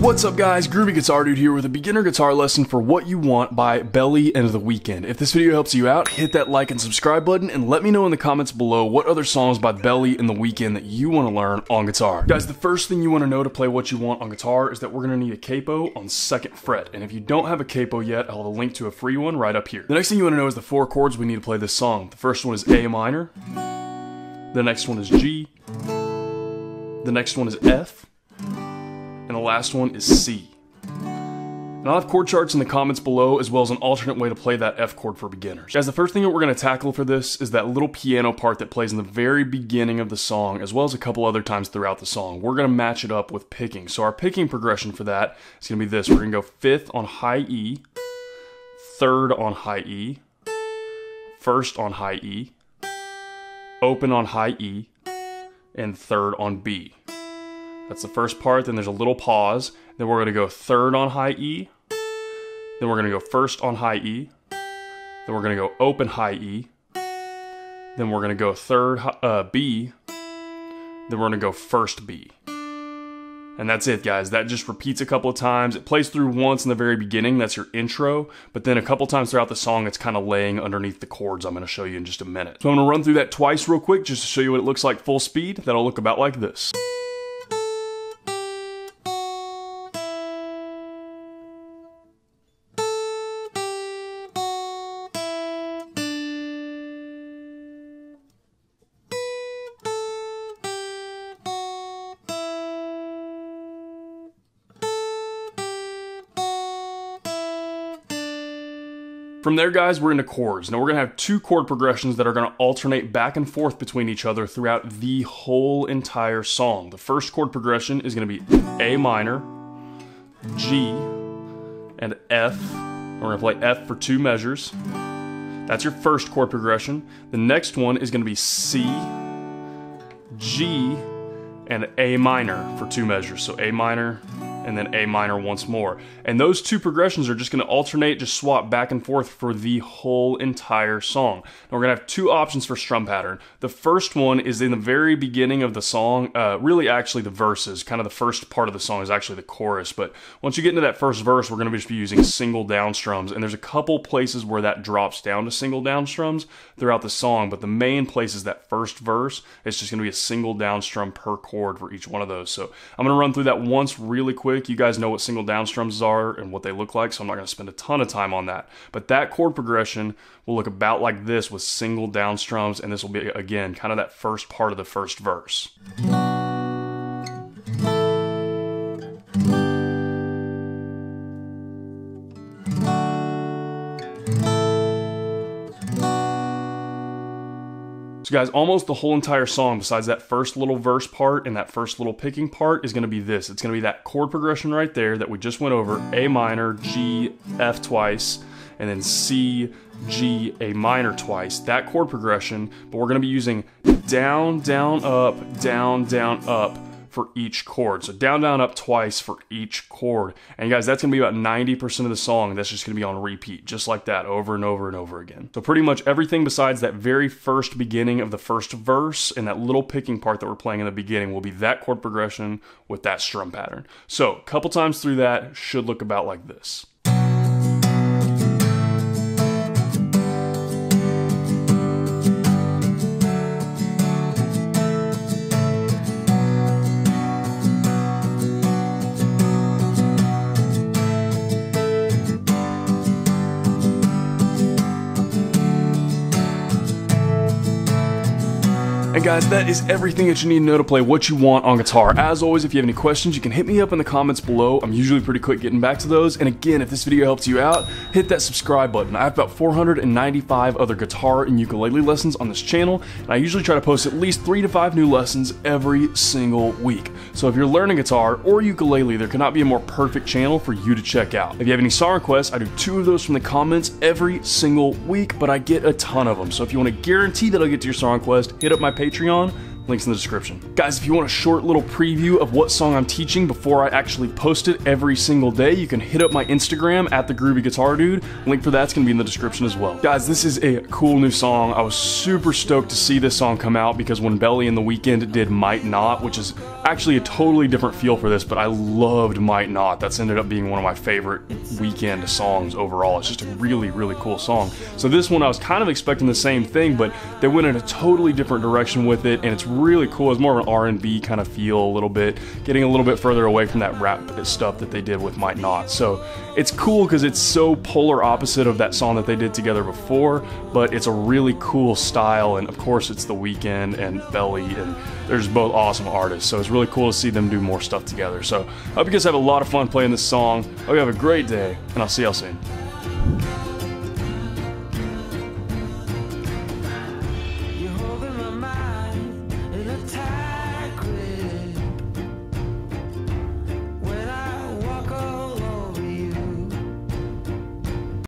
What's up guys, Groovy Guitar Dude here with a beginner guitar lesson for What You Want by Belly and The Weeknd. If this video helps you out, hit that like and subscribe button and let me know in the comments below what other songs by Belly and The Weeknd that you want to learn on guitar. Guys, the first thing you want to know to play What You Want on guitar is that we're going to need a capo on 2nd fret. And if you don't have a capo yet, I'll have a link to a free one right up here. The next thing you want to know is the 4 chords we need to play this song. The first one is A minor, the next one is G, the next one is F, and the last one is C. And I'll have chord charts in the comments below, as well as an alternate way to play that F chord for beginners. Guys, the first thing that we're going to tackle for this is that little piano part that plays in the very beginning of the song, as well as a couple other times throughout the song. We're going to match it up with picking. So our picking progression for that is going to be this. We're going to go 5th on high E, 3rd on high E, 1st on high E, open on high E, and 3rd on B. That's the first part, then there's a little pause, then we're going to go 3rd on high E, then we're going to go 1st on high E, then we're going to go open high E, then we're going to go 3rd B, then we're going to go 1st B. And that's it, guys. That just repeats a couple of times. It plays through once in the very beginning, that's your intro, but then a couple times throughout the song, it's kind of laying underneath the chords I'm going to show you in just a minute. So I'm going to run through that twice real quick just to show you what it looks like full speed. That'll look about like this. From there, guys, we're into chords. Now we're going to have 2 chord progressions that are going to alternate back and forth between each other throughout the whole entire song. The first chord progression is going to be A minor, G, and F. We're going to play F for 2 measures. That's your first chord progression. The next one is going to be C, G, and A minor for 2 measures. So A minor, and then A minor once more. And those 2 progressions are just going to alternate, just swap back and forth for the whole entire song. Now we're going to have 2 options for strum pattern. The first one is in the very beginning of the song, really actually the verses, kind of the first part of the song is actually the chorus, but once you get into that first verse, we're going to just be using single down strums, and there's a couple places where that drops down to single down strums throughout the song, but the main place is that first verse. It's just going to be a single down strum per chord for each one of those. So I'm going to run through that once really quick. You guys know what single down strums are and what they look like, so I'm not going to spend a ton of time on that. But that chord progression will look about like this with single down strums, and this will be, again, kind of that first part of the first verse. So guys, almost the whole entire song, besides that first little verse part and that first little picking part, is going to be this. It's going to be that chord progression right there that we just went over. A minor, G, F twice, and then C, G, A minor twice. That chord progression, but we're going to be using down, down, up for each chord. So down, down, up twice for each chord. And guys, that's going to be about 90% of the song. That's just going to be on repeat, just like that, over and over and over again. So pretty much everything besides that very first beginning of the first verse and that little picking part that we're playing in the beginning will be that chord progression with that strum pattern. So a couple times through that should look about like this. And guys, that is everything that you need to know to play What You Want on guitar. As always, if you have any questions, you can hit me up in the comments below. I'm usually pretty quick getting back to those. And again, if this video helps you out, hit that subscribe button. I have about 495 other guitar and ukulele lessons on this channel, and I usually try to post at least 3 to 5 new lessons every single week. So if you're learning guitar or ukulele, there cannot be a more perfect channel for you to check out. If you have any song requests, I do 2 of those from the comments every single week, but I get a ton of them. So if you want to guarantee that I'll get to your song request, hit up my Patreon, Links in the description. Guys, if you want a short little preview of what song I'm teaching before I actually post it every single day, you can hit up my Instagram at @thegroovyguitardude. Link for that's gonna be in the description as well. Guys, this is a cool new song. I was super stoked to see this song come out because when Belly and The Weeknd did Might Not, which is actually a totally different feel for this, but I loved Might Not. That's ended up being one of my favorite Weeknd songs overall. It's just a really, really cool song. So this one I was kind of expecting the same thing, but they went in a totally different direction with it, and it's really cool. It's more of an R&B kind of feel a little bit, getting a little bit further away from that rap stuff that they did with Might Not. So it's cool because it's so polar opposite of that song that they did together before, but it's a really cool style, and of course it's The Weeknd and Belly, and they're just both awesome artists, so it's really cool to see them do more stuff together. So I hope you guys have a lot of fun playing this song. Hope you have a great day, and I'll see y'all soon.